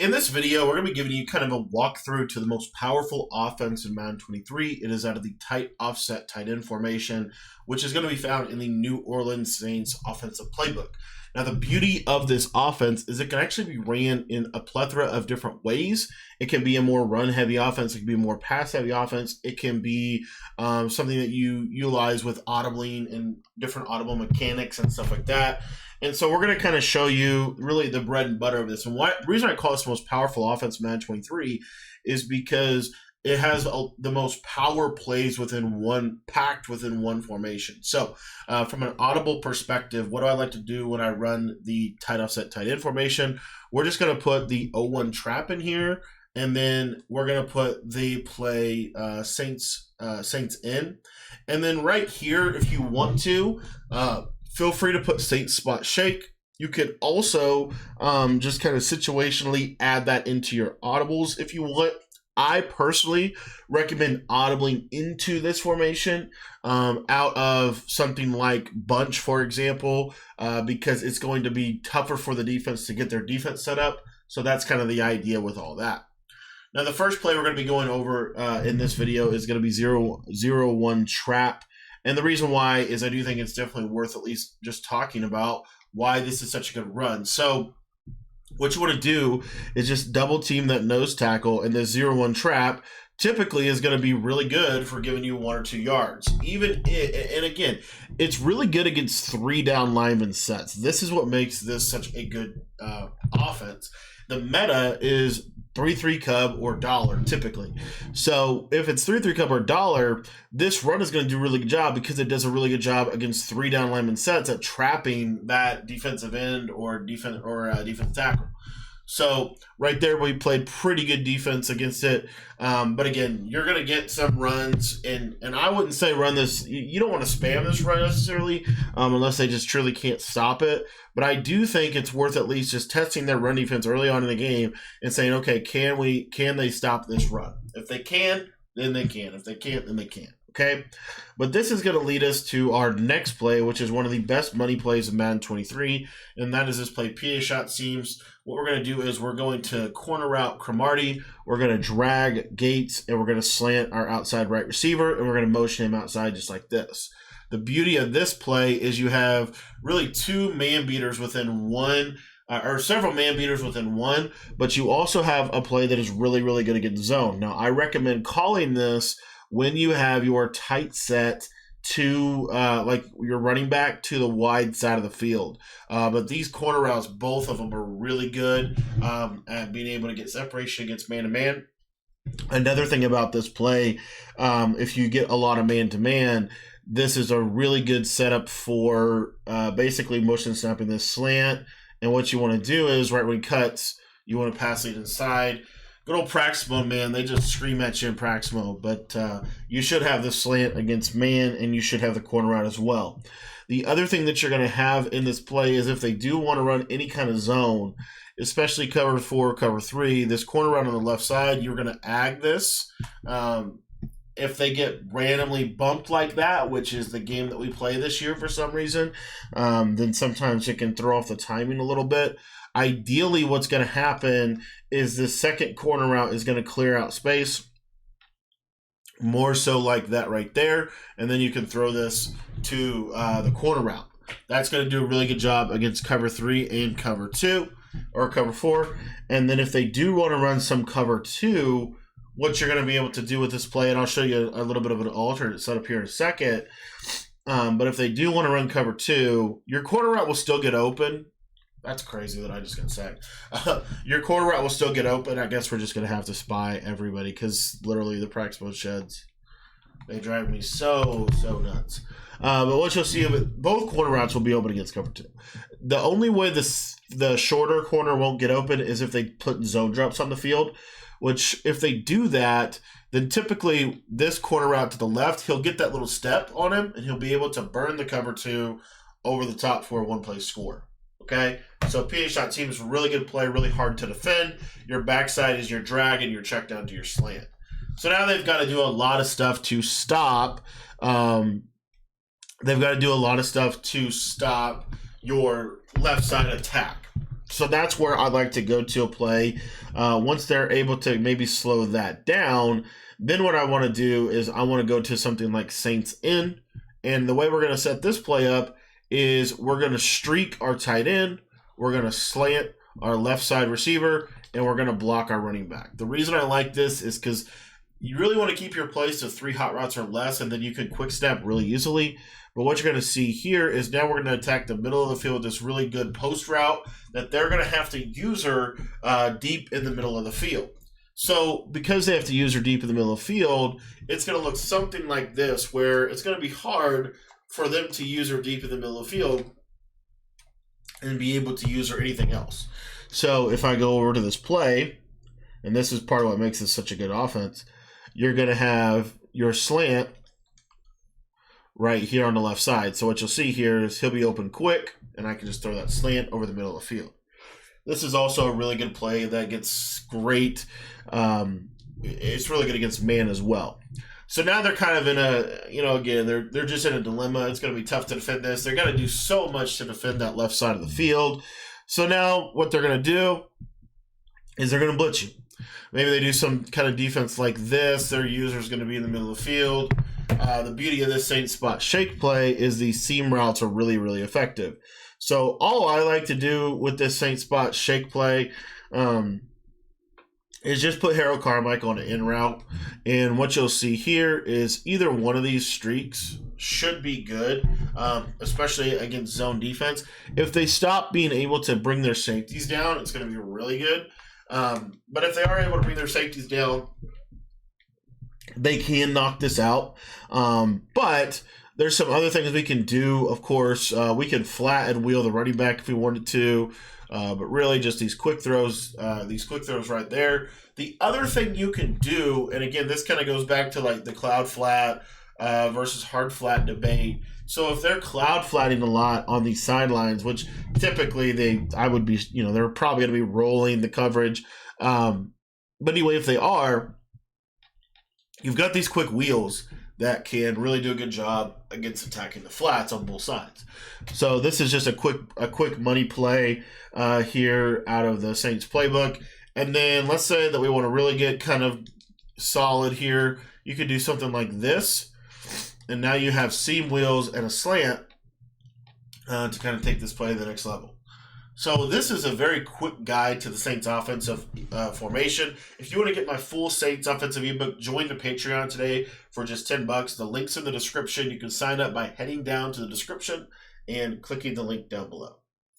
In this video, we're going to be giving you kind of a walkthrough to the most powerful offense in Madden 23. It is out of the tight offset tight end formation, which is going to be found in the New Orleans Saints offensive playbook. Now, the beauty of this offense is it can actually be ran in a plethora of different ways. It can be a more run-heavy offense. It can be a more pass-heavy offense. It can be something that you utilize with audibling and different audible mechanics and stuff like that. And so we're going to kind of show you really the bread and butter of this. And the reason I call this the most powerful offense in Madden 23 is because it has the most power plays packed within one formation. So from an audible perspective, what do I like to do when I run the tight offset tight end formation? We're just going to put the 0-1 trap in here, and then we're going to put the play Saints in. And then right here, if you want to, feel free to put Saints spot shake. You could also just kind of situationally add that into your audibles if you want. I personally recommend audibling into this formation out of something like bunch, for example, because it's going to be tougher for the defense to get their defense set up. So that's kind of the idea with all that. Now, the first play we're going to be going over in this video is going to be 0-1 trap. And the reason why is I do think it's definitely worth at least just talking about why this is such a good run. So what you want to do is just double team that nose tackle, and the 0-1 trap typically is going to be really good for giving you 1 or 2 yards. And again, it's really good against 3 down lineman sets. This is what makes this such a good offense. The meta is 3-3 cub or dollar typically. So if it's 3-3 cub or dollar, this run is going to do a really good job because it does a really good job against 3 down lineman sets at trapping that defensive end or defense tackle. So right there, we played pretty good defense against it. But again, you're going to get some runs, and I wouldn't say run this. You don't want to spam this run necessarily unless they just truly can't stop it. But I do think it's worth at least just testing their run defense early on in the game and saying, okay, can they stop this run? If they can, then they can. If they can't, then they can't. Okay, but this is going to lead us to our next play, which is one of the best money plays in Madden 23, and that is this play, PA shot seams. What we're going to do is we're going to corner route Cromartie, we're going to drag Gates, and we're going to slant our outside right receiver, and we're going to motion him outside just like this. The beauty of this play is you have really 2 man beaters within one, or several man beaters within one, but you also have a play that is really, really good against zone. Now, I recommend calling this when you have your tight set to like your running back to the wide side of the field. But these corner routes, both of them are really good at being able to get separation against man-to-man. Another thing about this play, if you get a lot of man-to-man, this is a really good setup for basically motion snapping this slant. And what you want to do is right when he cuts, you want to pass it inside. Good old practice mode, man. They just scream at you in practice mode. But you should have the slant against man, and you should have the corner out as well. The other thing that you're going to have in this play is if they do want to run any kind of zone, especially cover 4, cover 3, this corner out on the left side, you're going to ag this. If they get randomly bumped like that, which is the game that we play this year for some reason, then sometimes it can throw off the timing a little bit. Ideally, what's going to happen is the second corner route is going to clear out space, more so like that right there, and then you can throw this to the corner route. That's going to do a really good job against cover 3 and cover 2 or cover 4. And then if they do want to run some cover 2, what you're going to be able to do with this play, and I'll show you a little bit of an alternate setup here in a second, but if they do want to run cover 2, your corner route will still get open. That's crazy that I just got sacked. Your corner route will still get open. I guess we're just going to have to spy everybody because literally the practice mode sheds, they drive me so nuts. But what you'll see of it, both corner routes will be open against cover 2. The only way the shorter corner won't get open is if they put zone drops on the field, which if they do that, then typically this corner route to the left, he'll get that little step on him, and he'll be able to burn the cover 2 over the top for a one-play score. Okay, so PA shot team is a really good play, really hard to defend. Your backside is your drag and your check down to your slant. So now they've got to do a lot of stuff to stop. They've got to do a lot of stuff to stop your left side attack. So that's where I'd like to go to a play. Once they're able to maybe slow that down, then what I want to do is I want to go to something like Saints in. And the way we're going to set this play up is we're going to streak our tight end, we're going to slant our left side receiver, and we're going to block our running back. The reason I like this is because you really want to keep your plays to 3 hot routes or less, and then you can quick step really easily. But what you're going to see here is now we're going to attack the middle of the field with this really good post route that they're going to have to use her deep in the middle of the field. So because they have to use her deep in the middle of the field, it's going to look something like this, where it's going to be hard for them to use her deep in the middle of the field and be able to use her anything else. So if I go over to this play, and this is part of what makes this such a good offense, you're going to have your slant right here on the left side. So what you'll see here is he'll be open quick, and I can just throw that slant over the middle of the field. This is also a really good play that gets great. It's really good against man as well. So now they're kind of in a, again, they're just in a dilemma. It's going to be tough to defend this. They're going to do so much to defend that left side of the field. So now what they're going to do is they're going to blitz you. Maybe they do some kind of defense like this. Their user is going to be in the middle of the field. The beauty of this Saint spot shake play is these seam routes are really, really effective. So all I like to do with this Saint spot shake play is just put Harold Carmichael on an in route. And what you'll see here is either one of these streaks should be good, especially against zone defense. If they stop being able to bring their safeties down, it's going to be really good. But if they are able to bring their safeties down, they can knock this out. But there's some other things we can do. Of course, we can flat and wheel the running back if we wanted to. But really just these quick throws right there. The other thing you can do, and again, this kind of goes back to like the cloud flat versus hard flat debate. So if they're cloud flatting a lot on these sidelines, which typically they're probably going to be rolling the coverage. But anyway, if they are, you've got these quick wheels that can really do a good job against attacking the flats on both sides. So this is just a quick money play here out of the Saints playbook. And then let's say that we want to really get kind of solid here. You could do something like this. And now you have seam wheels and a slant to kind of take this play to the next level. So this is a very quick guide to the Saints offensive formation. If you want to get my full Saints offensive ebook, join the Patreon today for just $10. The link's in the description. You can sign up by heading down to the description and clicking the link down below.